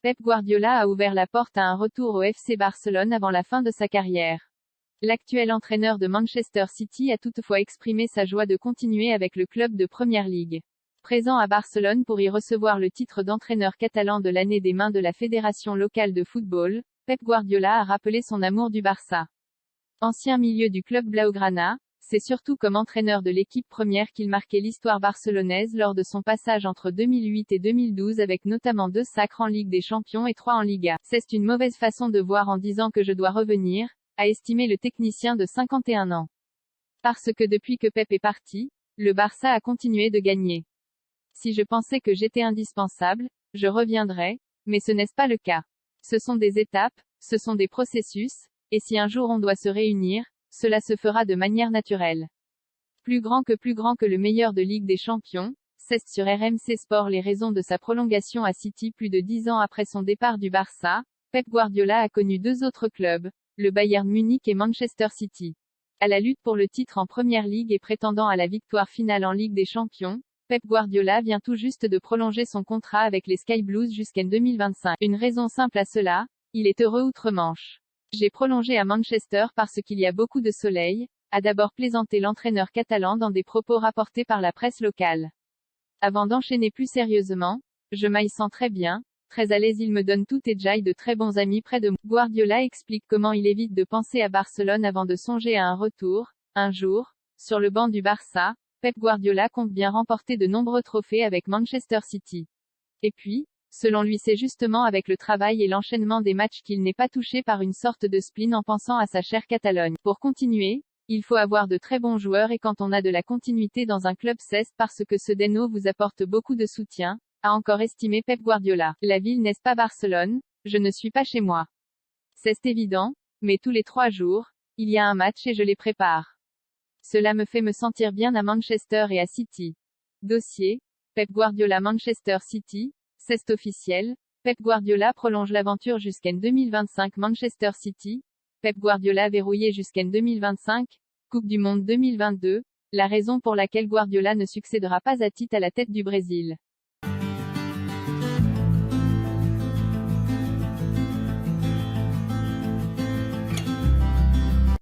Pep Guardiola a ouvert la porte à un retour au FC Barcelone avant la fin de sa carrière. L'actuel entraîneur de Manchester City a toutefois exprimé sa joie de continuer avec le club de Première Ligue. Présent à Barcelone pour y recevoir le titre d'entraîneur catalan de l'année des mains de la fédération locale de football, Pep Guardiola a rappelé son amour du Barça. Ancien milieu du club blaugrana, c'est surtout comme entraîneur de l'équipe première qu'il marquait l'histoire barcelonaise lors de son passage entre 2008 et 2012 avec notamment 2 sacres en Ligue des Champions et 3 en Liga. C'est une mauvaise façon de voir en disant que je dois revenir, a estimé le technicien de 51 ans. Parce que depuis que Pep est parti, le Barça a continué de gagner. Si je pensais que j'étais indispensable, je reviendrais, mais ce n'est pas le cas. Ce sont des étapes, ce sont des processus, et si un jour on doit se réunir, cela se fera de manière naturelle. Plus grand que le meilleur de Ligue des Champions, c'est sur RMC Sport les raisons de sa prolongation à City plus de 10 ans après son départ du Barça. Pep Guardiola a connu 2 autres clubs, le Bayern Munich et Manchester City. À la lutte pour le titre en Première Ligue et prétendant à la victoire finale en Ligue des Champions, Pep Guardiola vient tout juste de prolonger son contrat avec les Sky Blues jusqu'en 2025. Une raison simple à cela, il est heureux outre-Manche. J'ai prolongé à Manchester parce qu'il y a beaucoup de soleil, a d'abord plaisanté l'entraîneur catalan dans des propos rapportés par la presse locale. Avant d'enchaîner plus sérieusement, je m'y sens très bien, très à l'aise, il me donne tout et j'ai de très bons amis près de moi. Guardiola explique comment il évite de penser à Barcelone avant de songer à un retour. Un jour, sur le banc du Barça, Pep Guardiola compte bien remporter de nombreux trophées avec Manchester City. Et puis, selon lui, c'est justement avec le travail et l'enchaînement des matchs qu'il n'est pas touché par une sorte de spleen en pensant à sa chère Catalogne. Pour continuer, il faut avoir de très bons joueurs et quand on a de la continuité dans un club c'est parce que ce Deno vous apporte beaucoup de soutien, a encore estimé Pep Guardiola. La ville n'est pas Barcelone, je ne suis pas chez moi. C'est évident, mais tous les 3 jours, il y a un match et je les prépare. Cela me fait me sentir bien à Manchester et à City. Dossier, Pep Guardiola Manchester City. C'est officiel, Pep Guardiola prolonge l'aventure jusqu'en 2025 Manchester City. Pep Guardiola verrouillé jusqu'en 2025. Coupe du Monde 2022, la raison pour laquelle Guardiola ne succédera pas à Tite à la tête du Brésil.